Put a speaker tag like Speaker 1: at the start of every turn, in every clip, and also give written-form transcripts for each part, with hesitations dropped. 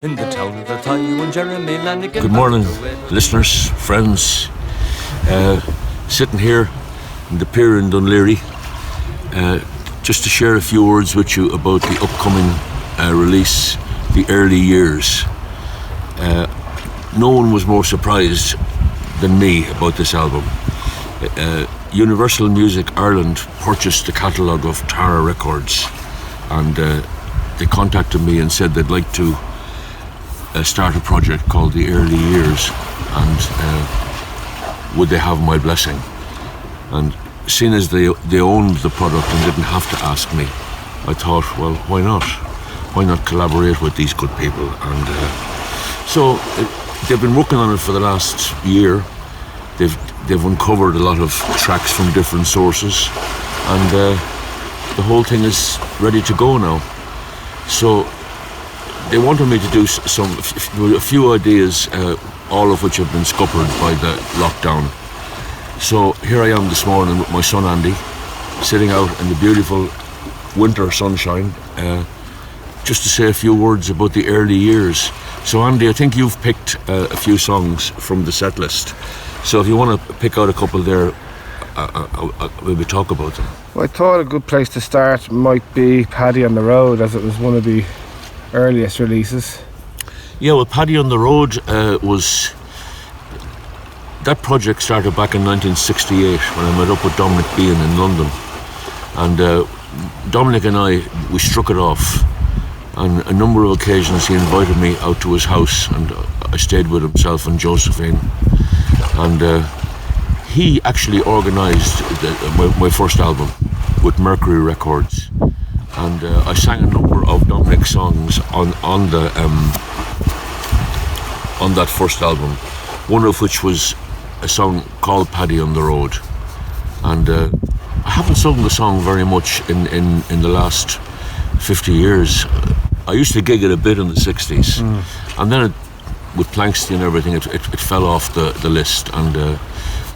Speaker 1: In the town of the Thai when Jeremy Lanigan.
Speaker 2: Good morning, listeners, friends. Sitting here in the pier in Dunleary, just to share a few words with you about the upcoming release, The Early Years. No one was more surprised than me about this album. Universal Music Ireland purchased the catalogue of Tara Records, and they contacted me and said they'd like to start a project called The Early Years, and would they have my blessing? And seeing as they owned the product and didn't have to ask me, I thought, well, why not? Why not collaborate with these good people? And so they've been working on it for the last year. They've uncovered a lot of tracks from different sources, and the whole thing is ready to go now. So they wanted me to do a few ideas, all of which have been scuppered by the lockdown. So here I am this morning with my son Andy, sitting out in the beautiful winter sunshine, just to say a few words about the early years. So Andy, I think you've picked a few songs from the set list. So if you want to pick out a couple there, I'll maybe talk about them.
Speaker 3: Well, I thought a good place to start might be Paddy on the Road, as it was one of the earliest releases.
Speaker 2: Yeah, well, Paddy on the Road was... That project started back in 1968 when I met up with Dominic Bean in London. And Dominic and we struck it off. On a number of occasions he invited me out to his house, and I stayed with himself and Josephine. And he actually organised my first album with Mercury Records. And I sang a number of Dominic's songs on that first album, one of which was a song called Paddy on the Road. And I haven't sung the song very much in the last 50 years. I used to gig it a bit in the 60s, and then with Planksty and everything, it fell off the list. And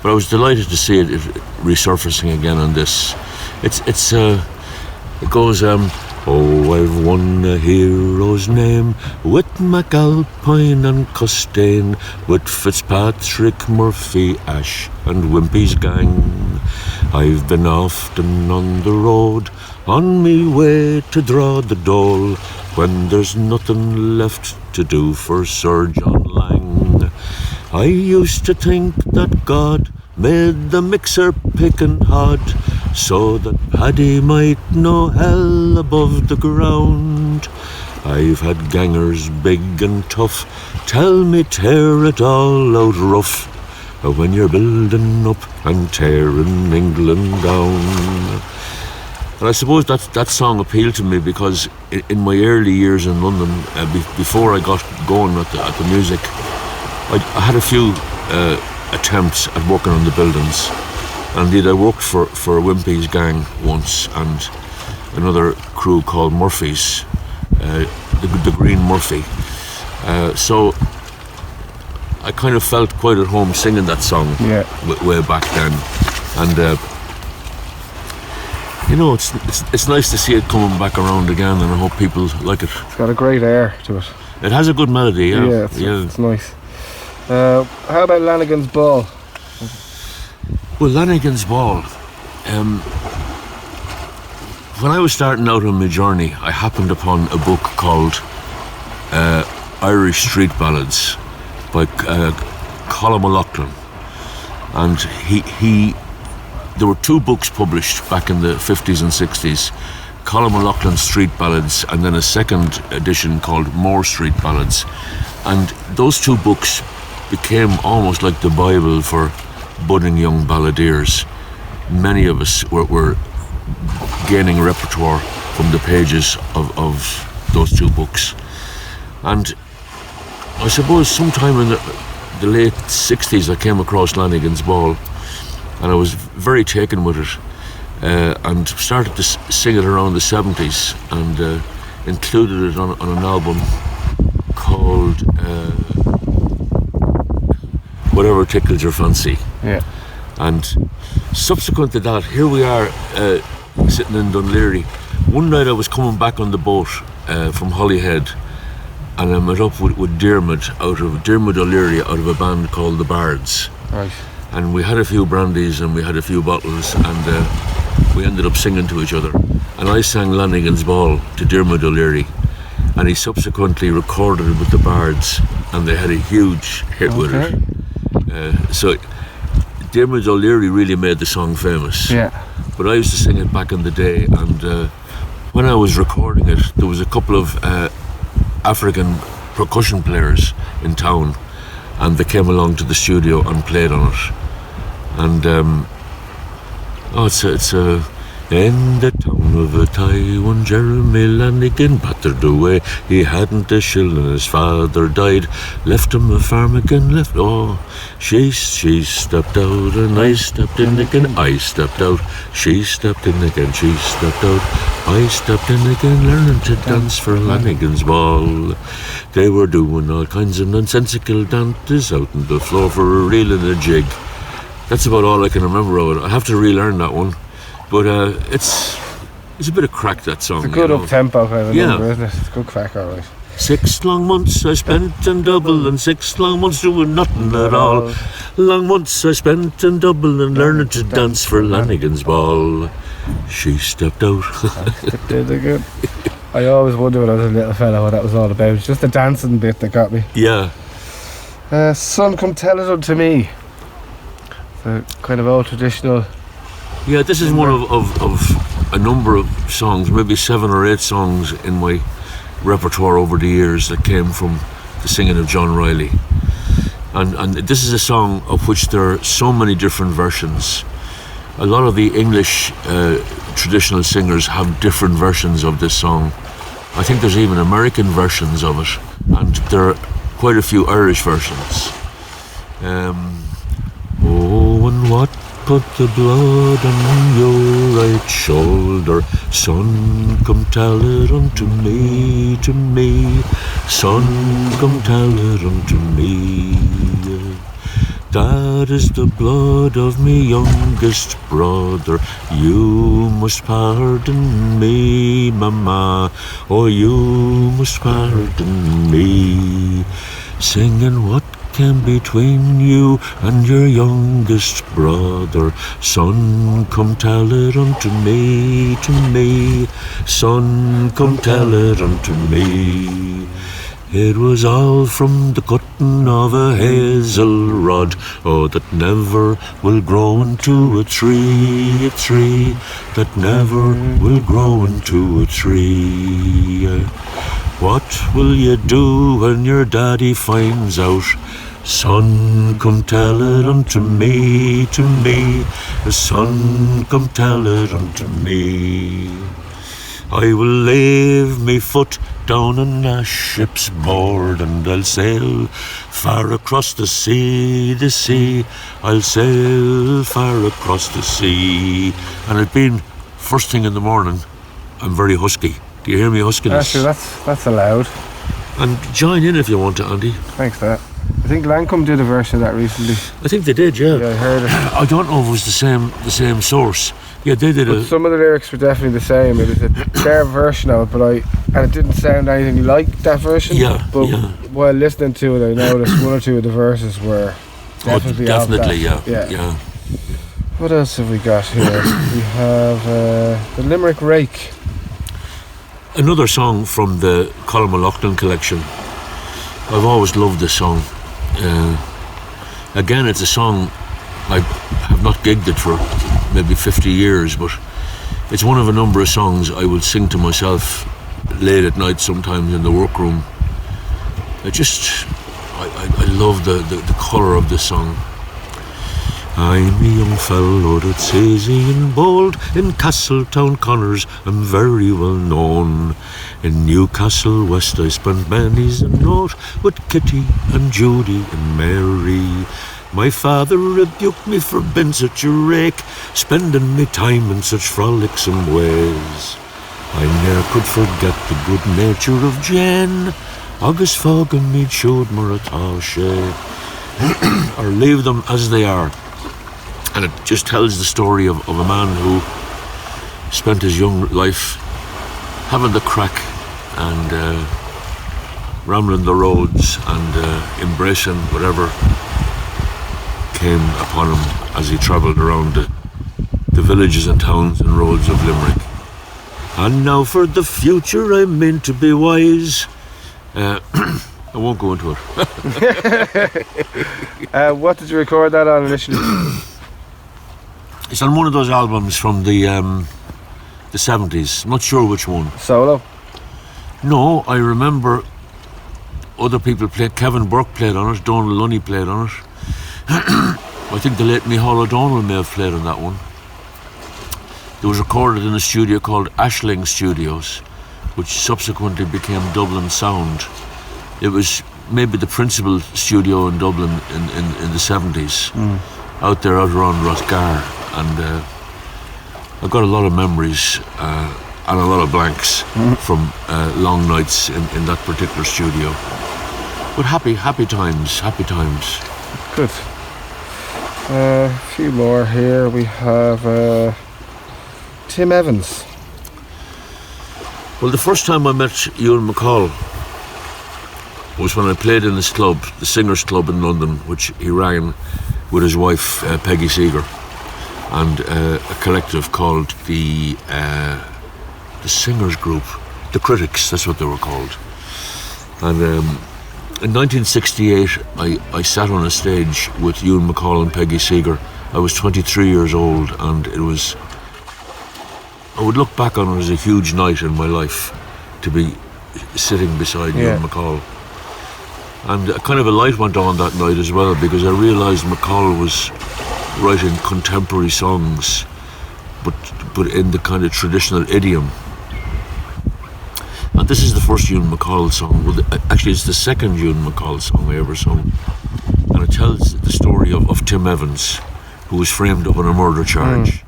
Speaker 2: but I was delighted to see it resurfacing again on this. It goes, oh, I've won a hero's name with McAlpine and Costain, with Fitzpatrick, Murphy, Ash and Wimpy's gang. I've been often on the road, on me way to draw the dole, when there's nothing left to do for Sir John Lang. I used to think that God made the mixer picking hard, so that Paddy might know hell above the ground. I've had gangers big and tough tell me tear it all out rough, when you're building up and tearing England down. And I suppose that song appealed to me because in my early years in London, before I got going at the music, I had a few attempts at working on the buildings. And indeed I worked for Wimpy's gang once, and another crew called Murphy's, the Green Murphy. So I kind of felt quite at home singing that song way back then. And it's nice to see it coming back around again, and I hope people like it.
Speaker 3: It's got a great air to it.
Speaker 2: It has a good melody,
Speaker 3: yeah. It's nice. How about Lanigan's Ball?
Speaker 2: Well, Lanigan's Ball. When I was starting out on my journey, I happened upon a book called Irish Street Ballads by Colm O'Loughlin. And there were two books published back in the 50s and 60s, Colm O'Loughlin's Street Ballads, and then a second edition called More Street Ballads. And those two books became almost like the Bible for budding young balladeers. Many of us were gaining repertoire from the pages of those two books. And I suppose sometime in the late 60s I came across Lanigan's Ball, and I was very taken with it, and started to sing it around the 70s, and included it on an album called Whatever Tickles Your Fancy.
Speaker 3: Yeah.
Speaker 2: And subsequent to that, here we are sitting in Dunleary. One night I was coming back on the boat from Holyhead, and I met up with Dermot O'Leary out of a band called the Bards.
Speaker 3: Right.
Speaker 2: And we had a few brandies and we had a few bottles, and we ended up singing to each other. And I sang Lanigan's Ball to Dermot O'Leary, and he subsequently recorded it with the Bards, and they had a huge hit with it. So Dermot O'Leary really made the song famous.
Speaker 3: Yeah.
Speaker 2: But I used to sing it back in the day, and when I was recording it, there was a couple of African percussion players in town, and they came along to the studio and played on it. And it's a in the town of a Taiwan, Jeremy Lanigan battered away. He hadn't a shilling, his father died. Left him a farm again, she stepped out and I stepped in again. I stepped out, she stepped in again. She stepped out, I stepped in again, learning to dance for Lanigan's Ball. They were doing all kinds of nonsensical dances out on the floor for a reel and a jig. That's about all I can remember of it. I have to relearn that one. But it's a bit of crack, that song.
Speaker 3: It's a good up-tempo kind of number, isn't it? It's good crack, all right.
Speaker 2: 6 long months I spent in Dublin, and 6 long months doing nothing at all. Long months I spent in Dublin and learning to dance for Lanigan's Ball. She stepped out.
Speaker 3: Again. I always wondered when I was a little fella what that was all about. It's just the dancing bit that got me.
Speaker 2: Yeah.
Speaker 3: Son, come tell it unto me. The kind of old traditional.
Speaker 2: Yeah, this is one of a number of songs, maybe 7 or 8 songs in my repertoire over the years that came from the singing of John Riley. And this is a song of which there are so many different versions. A lot of the English traditional singers have different versions of this song. I think there's even American versions of it, and there are quite a few Irish versions. Oh, and what put the blood on your right shoulder? Son, come tell it unto me, to me. Son, come tell it unto me. That is the blood of me youngest brother. You must pardon me, Mama. Oh, you must pardon me. Singing what came between you and your youngest brother? Son, come tell it unto me, to me. Son, come tell it unto me. It was all from the cutting of a hazel rod, oh, that never will grow into a tree that never will grow into a tree. What will you do when your daddy finds out? Son, come tell it unto me, to me. Son, come tell it unto me. I will leave me foot down on a ship's board, and I'll sail far across the sea, I'll sail far across the sea. And it being first thing in the morning, I'm very husky. Do you hear me huskiness?
Speaker 3: Sure, that's allowed.
Speaker 2: And join in if you want to, Andy.
Speaker 3: Thanks for that. I think Lancome did a version of that recently.
Speaker 2: I think they did, yeah.
Speaker 3: Yeah, I heard it.
Speaker 2: I don't know if it was the same source. Yeah, they did it.
Speaker 3: Some of the lyrics were definitely the same. It was a their version of it, and it didn't sound anything like that version.
Speaker 2: Yeah,
Speaker 3: but
Speaker 2: yeah.
Speaker 3: while listening to it, I noticed one or two of the verses were definitely of that.
Speaker 2: Yeah.
Speaker 3: What else have we got here? We have the Limerick Rake.
Speaker 2: Another song from the Colm O'Loughlin collection. I've always loved this song. Again, it's a song I have not gigged it for maybe 50 years, but it's one of a number of songs I will sing to myself late at night, sometimes in the workroom. I love the colour of this song. I'm a young fellow that's easy and bold. In Castletown Connors I'm very well known. In Newcastle West I spent many's a note with Kitty and Judy and Mary. My father rebuked me for being such a rake, spending me time in such frolicsome ways. I ne'er could forget the good nature of Jane. August fog and mead showed more or leave them as they are. And it just tells the story of a man who spent his young life having the crack and rambling the roads and embracing whatever came upon him as he travelled around the villages and towns and roads of Limerick. And now for the future I mean to be wise. I won't go into it.
Speaker 3: What did you record that on initially?
Speaker 2: It's on one of those albums from the 70s. I'm not sure which one.
Speaker 3: Solo?
Speaker 2: No, I remember other people played. Kevin Burke played on it. Donald Lunny played on it. I think the late Micheál O'Donnell may have played on that one. It was recorded in a studio called Ashling Studios, which subsequently became Dublin Sound. It was maybe the principal studio in Dublin in the 70s, out around Rosgar. And I've got a lot of memories and a lot of blanks from long nights in that particular studio. But happy times.
Speaker 3: Good. A few more here. We have Tim Evans.
Speaker 2: Well, the first time I met Ewan MacColl was when I played in his club, the Singers Club in London, which he ran with his wife, Peggy Seeger, and a collective called the Singers Group, the Critics, that's what they were called. And in 1968, I sat on a stage with Ewan MacColl and Peggy Seeger. I was 23 years old, and I would look back on it as a huge night in my life to be sitting beside Ewan MacColl. And kind of a light went on that night as well, because I realised MacColl was writing contemporary songs, but in the kind of traditional idiom. And this is the first Ewan MacColl song. Well, actually, it's the second Ewan MacColl song I ever sung. And it tells the story of Tim Evans, who was framed up on a murder charge.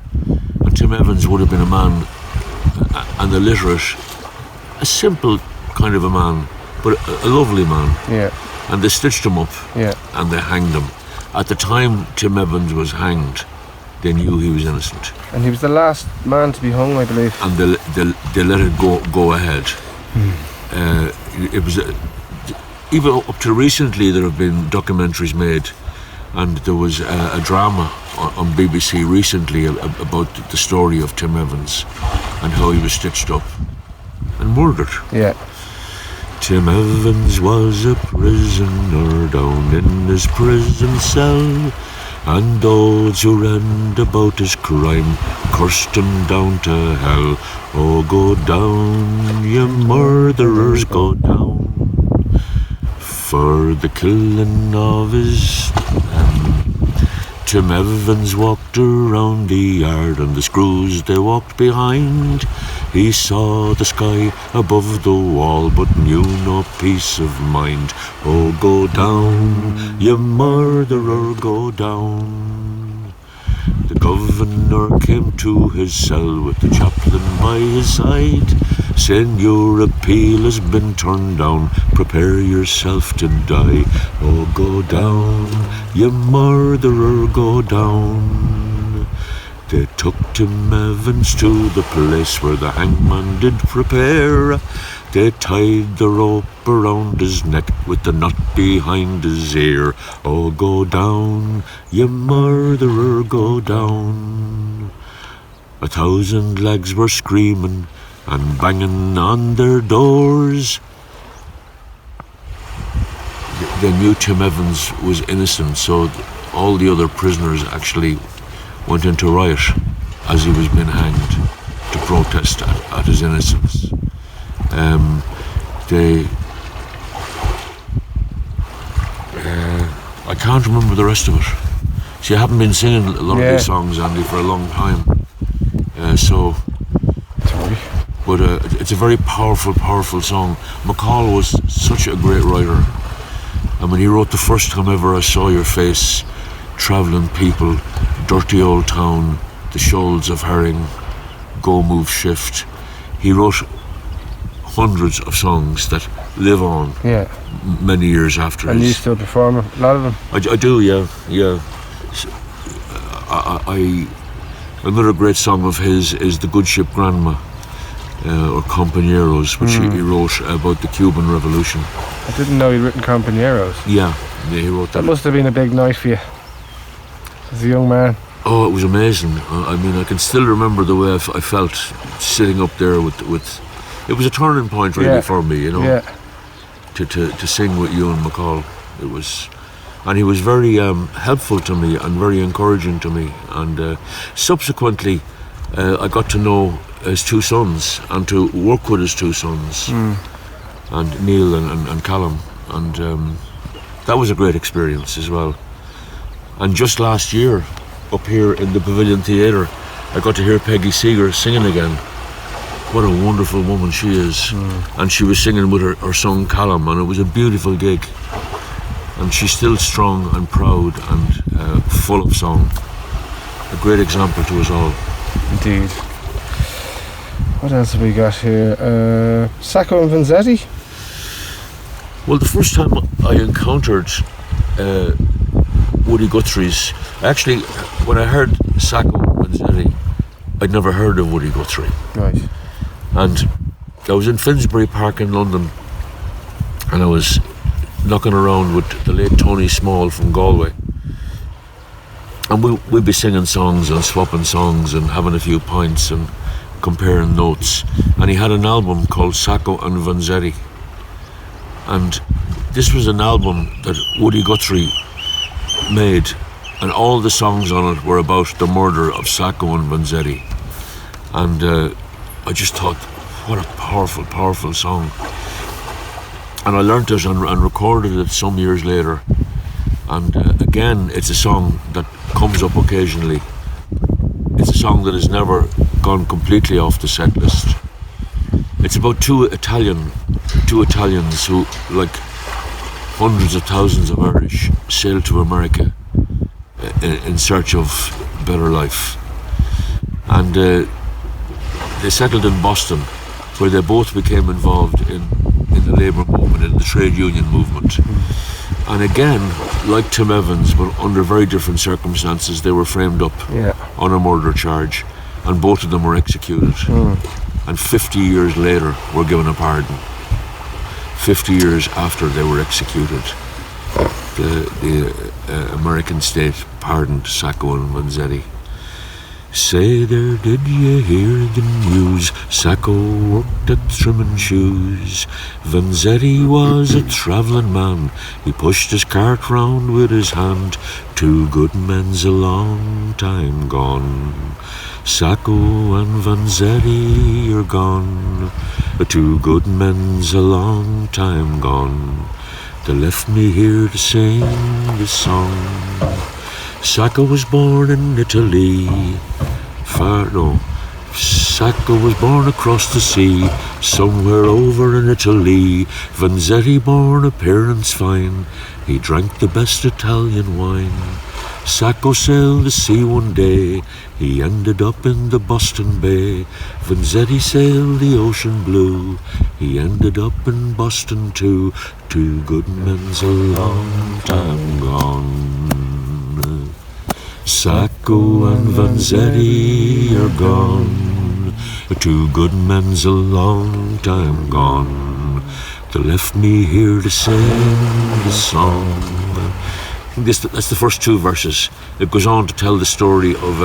Speaker 2: And Tim Evans would have been a man, an illiterate, a simple kind of a man, but a lovely man.
Speaker 3: Yeah.
Speaker 2: And they stitched him up, and they hanged him. At the time Tim Evans was hanged, they knew he was innocent.
Speaker 3: And he was the last man to be hung, I believe.
Speaker 2: And they let it go ahead. It was even up to recently there have been documentaries made, and there was a drama on BBC recently about the story of Tim Evans and how he was stitched up and murdered.
Speaker 3: Yeah.
Speaker 2: Tim Evans was a prisoner down in his prison cell, and those who ran about his crime cursed him down to hell. Oh, go down, you murderers, go down, for the killing of his Tim Evans walked around the yard, and the screws they walked behind. He saw the sky above the wall, but knew no peace of mind. Oh, go down, you murderer, go down. The governor came to his cell with the chaplain by his side, saying, your appeal has been turned down, prepare yourself to die. Oh, go down, you murderer, go down. They took Tim Evans to the place where the hangman did prepare. They tied the rope around his neck with the knot behind his ear. Oh, go down, you murderer, go down. 1,000 legs were screaming and banging on their doors. They knew Tim Evans was innocent, so all the other prisoners actually went into riot as he was being hanged to protest at his innocence. I can't remember the rest of it. See, I haven't been singing a lot of these songs, Andy, for a long time. But it's a very powerful song. MacColl was such a great writer. I mean, he wrote The First Time Ever I Saw Your Face, Travelling People, Dirty Old Town, The Shoals of Herring, Go Move Shift. He wrote hundreds of songs that live on many years after.
Speaker 3: And you still perform a lot of them?
Speaker 2: I do, yeah. Another great song of his is The Good Ship Grandma. or Compañeros, which he wrote about the Cuban Revolution.
Speaker 3: I didn't know he'd written Compañeros.
Speaker 2: Yeah, he wrote that.
Speaker 3: That must have been a big night for you as a young man.
Speaker 2: Oh, it was amazing. I mean, I can still remember the way I felt sitting up there with. It was a turning point really for me, you know.
Speaker 3: Yeah.
Speaker 2: To sing with Ewan MacColl. It was, and he was very helpful to me and very encouraging to me. And subsequently, I got to know his two sons and to work with his two sons, and Neil and Callum, and that was a great experience as well. And just last year, up here in the Pavilion Theatre, I got to hear Peggy Seeger singing again. What a wonderful woman she is. And she was singing with her son Callum, and it was a beautiful gig. And she's still strong and proud and full of song. A great example to us all.
Speaker 3: Indeed. What else have we got here? Sacco and Vanzetti?
Speaker 2: Well, the first time I encountered Woody Guthrie's, actually, when I heard Sacco and Vanzetti, I'd never heard of Woody Guthrie.
Speaker 3: Right.
Speaker 2: And I was in Finsbury Park in London, and I was knocking around with the late Tony Small from Galway. And we'd be singing songs and swapping songs and having a few pints and comparing notes. And he had an album called Sacco and Vanzetti. And this was an album that Woody Guthrie made, and all the songs on it were about the murder of Sacco and Vanzetti. And I just thought, what a powerful, powerful song. And I learnt it and recorded it some years later. And again, it's a song that comes up occasionally. It's a song that has never gone completely off the set list. It's about two Italians who, like hundreds of thousands of Irish, sailed to America in search of better life. And they settled in Boston, where they both became involved in the labour movement, in the trade union movement. And again, like Tim Evans, but under very different circumstances, they were framed up on a murder charge, and both of them were executed. And 50 years later, were given a pardon. 50 years after they were executed, the American state pardoned Sacco and Vanzetti. Say there, did ye hear the news? Sacco worked at trimming shoes. Vanzetti was a travelling man. He pushed his cart round with his hand. Two good men's a long time gone. Sacco and Vanzetti are gone. Two good men's a long time gone. They left me here to sing this song. Sacco was born in Italy. Sacco was born across the sea, somewhere over in Italy. Vanzetti born appearance fine, he drank the best Italian wine. Sacco sailed the sea one day, he ended up in the Boston Bay. Vanzetti sailed the ocean blue, he ended up in Boston too. Two good men's a long time gone. Sacco and Vanzetti are gone. Two good men's a long time gone. They left me here to sing the song. That's the first two verses. It goes on to tell the story of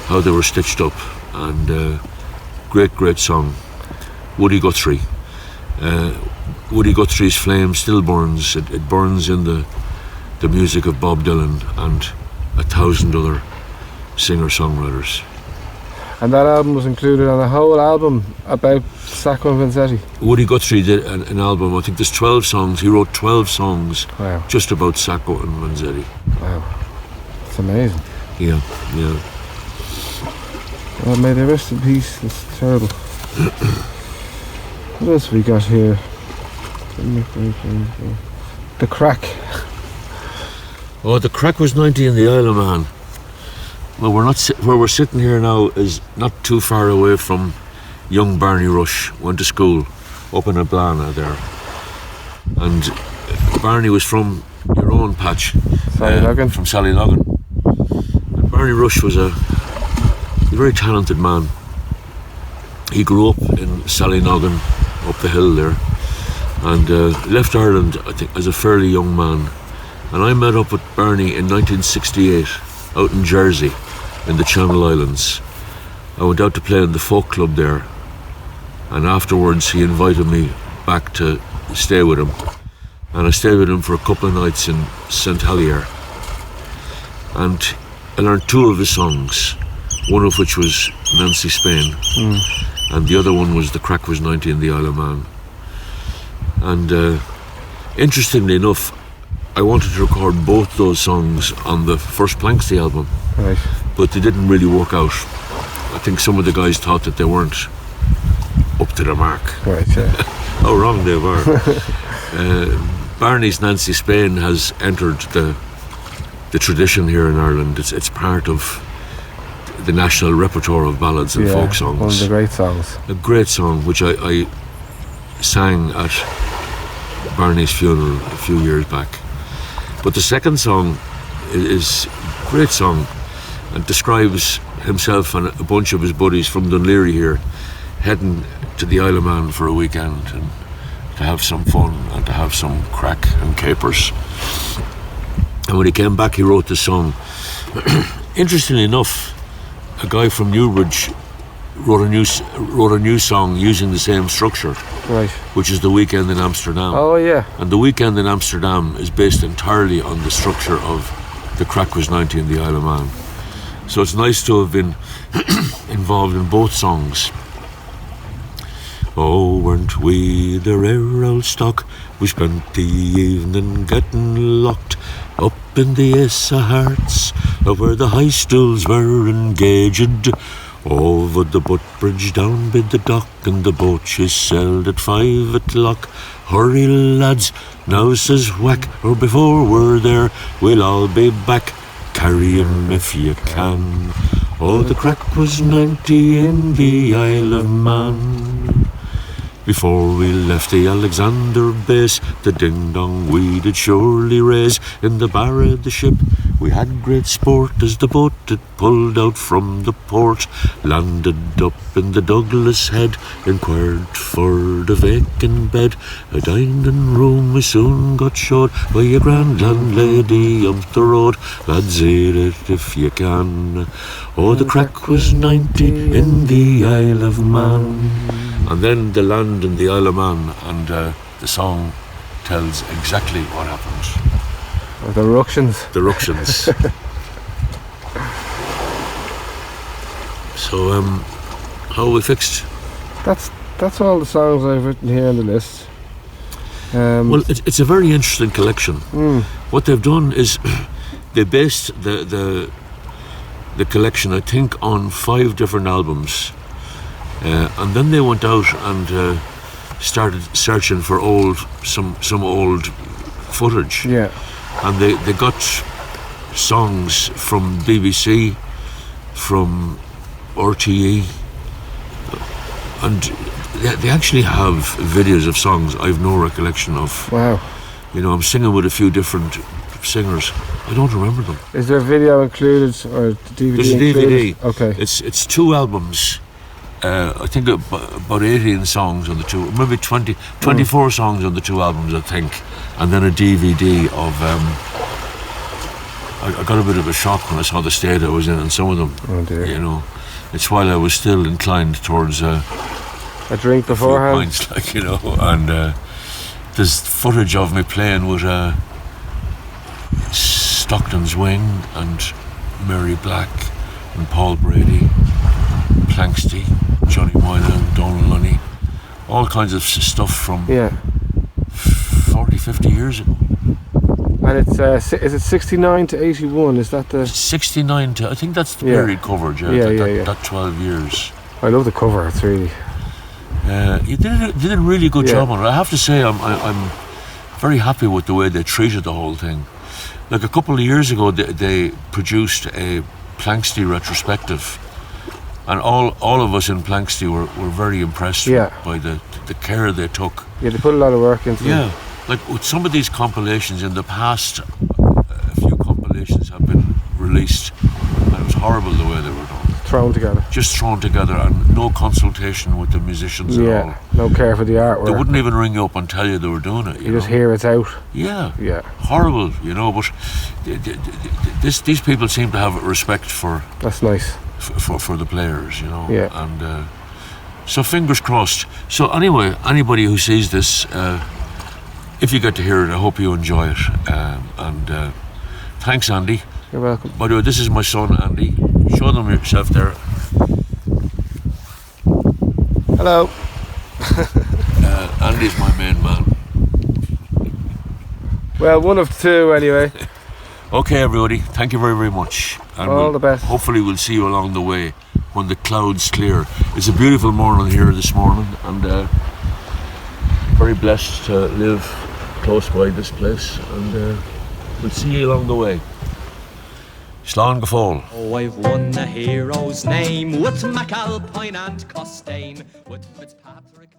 Speaker 2: how they were stitched up. And great song. Woody Guthrie. Woody Guthrie's flame still burns. It burns in the music of Bob Dylan and 1,000 other singer-songwriters.
Speaker 3: And that album was included on a whole album about Sacco and Vanzetti.
Speaker 2: Woody Guthrie did an album, I think there's 12 songs. He wrote 12 songs just about Sacco and Vanzetti.
Speaker 3: Wow. It's amazing.
Speaker 2: Yeah.
Speaker 3: Well, may they rest in peace. It's terrible. What else have we got here? The Crack.
Speaker 2: Oh, the Crack was 90 in the Isle of Man. Well, where we're sitting here now is not too far away from young Barney Rush. Went to school up in Ablana there. And Barney was from your own patch.
Speaker 3: Sallyloggan.
Speaker 2: From Sallyloggan. And Barney Rush was a very talented man. he grew up in Sallynoggin, up the hill there, and left Ireland, I think, as a fairly young man. And I met up with Barney in 1968 out in Jersey, in the Channel Islands. I went out to play in the folk club there, and afterwards he invited me back to stay with him. And I stayed with him for a couple of nights in St. Helier. And I learned 2 of his songs, one of which was Nancy Spain, and the other one was The Crack Was 90 in the Isle of Man. And interestingly enough, I wanted to record both those songs on the first Planksty album,
Speaker 3: Right.
Speaker 2: but they didn't really work out. I think some of the guys thought that they weren't up to the mark.
Speaker 3: Right, yeah.
Speaker 2: How wrong they were. Barney's Nancy Spain has entered the tradition here in Ireland. It's part of the national repertoire of ballads and folk songs.
Speaker 3: One of the great songs.
Speaker 2: A great song which I sang at Barney's funeral a few years back. But the second song is a great song and describes himself and a bunch of his buddies from Dunleary here heading to the Isle of Man for a weekend and to have some fun and to have some crack and capers. And when he came back, he wrote this song. Interestingly enough, a guy from Newbridge wrote a new song using the same structure,
Speaker 3: Right.
Speaker 2: which is The Weekend in Amsterdam.
Speaker 3: Oh, yeah.
Speaker 2: And The Weekend in Amsterdam is based entirely on the structure of The Crack Was 90 in the Isle of Man. So it's nice to have been involved in both songs. Oh, weren't we the rare old stock? We spent the evening getting locked up in the Ace of Hearts, where the high stools were engaged. Over the butt bridge down by the dock, and the boat she sailed at 5 o'clock. Hurry, lads, now says whack, or before we're there, we'll all be back. Carry 'em if you can. Oh, the crack was 90 in the Isle of Man. Before we left the Alexander base, the ding-dong we did surely raise. In the bar of the ship we had great sport as the boat it pulled out from the port. Landed up in the Douglas Head, inquired for the vacant bed. A dining room we soon got showed by a grand landlady up the road. Lads, eat it if you can. Oh, the crack was 90 in the Isle of Man. And then they land in the Isle of Man, and the song tells exactly what happened.
Speaker 3: The ructions.
Speaker 2: The ructions. So, how are we fixed?
Speaker 3: That's all the songs I've written here on the list.
Speaker 2: Well, it's a very interesting collection. What they've done is they based the collection, I think, on 5 different albums. And then they went out and started searching for some old footage.
Speaker 3: Yeah.
Speaker 2: And they got songs from BBC, from RTE, and they actually have videos of songs I've no recollection of.
Speaker 3: Wow.
Speaker 2: You know, I'm singing with a few different singers. I don't remember them.
Speaker 3: Is there a video included or DVD
Speaker 2: There's a
Speaker 3: included?
Speaker 2: DVD.
Speaker 3: Okay.
Speaker 2: It's 2 albums. I think about 18 songs on the 2, maybe 24 songs on the 2 albums, I think, and then a DVD of. I got a bit of a shock when I saw the state I was in some of them.
Speaker 3: Oh dear.
Speaker 2: You know, it's while I was still inclined towards
Speaker 3: a drink beforehand.
Speaker 2: Points, like, you know, and there's footage of me playing with Stockton's Wing and Mary Black and Paul Brady, Planksty, Johnny Moynihan, Donald Lunny, all kinds of stuff from 40, 50 years ago.
Speaker 3: And it's is it 69 to 81? Is that the
Speaker 2: 69 to, I think that's the period covered, that 12 years.
Speaker 3: I love the cover. It's really
Speaker 2: you did a really good job on it. I have to say, I'm very happy with the way they treated the whole thing. Like a couple of years ago, they produced a Planksty retrospective, and all of us in Planksty were very impressed by the care they took.
Speaker 3: Yeah, they put a lot of work into them.
Speaker 2: Like with some of these compilations in the past, a few compilations have been released, and it was horrible the way they were done.
Speaker 3: thrown together.
Speaker 2: Just thrown together and no consultation with the musicians at all.
Speaker 3: No care for the artwork.
Speaker 2: They wouldn't even ring you up and tell you they were doing it.
Speaker 3: You just hear it's out.
Speaker 2: Yeah.
Speaker 3: Yeah.
Speaker 2: Horrible, you know, but these people seem to have respect for...
Speaker 3: That's nice.
Speaker 2: For the players, you know.
Speaker 3: Yeah.
Speaker 2: And so fingers crossed. So anyway, anybody who sees this, if you get to hear it, I hope you enjoy it. And thanks, Andy.
Speaker 3: You're welcome.
Speaker 2: By the way, this is my son, Andy. Show them yourself there.
Speaker 3: Hello.
Speaker 2: Andy's my main man.
Speaker 3: Well, one of two anyway.
Speaker 2: Okay, everybody. Thank you very, very much. And
Speaker 3: All the best.
Speaker 2: Hopefully we'll see you along the way when the clouds clear. It's a beautiful morning here this morning, and very blessed to live close by this place, and we'll see you along the way. Slán go fóill.
Speaker 1: Oh, I've won a hero's name with McAlpine and Costain, with Fitzpatrick.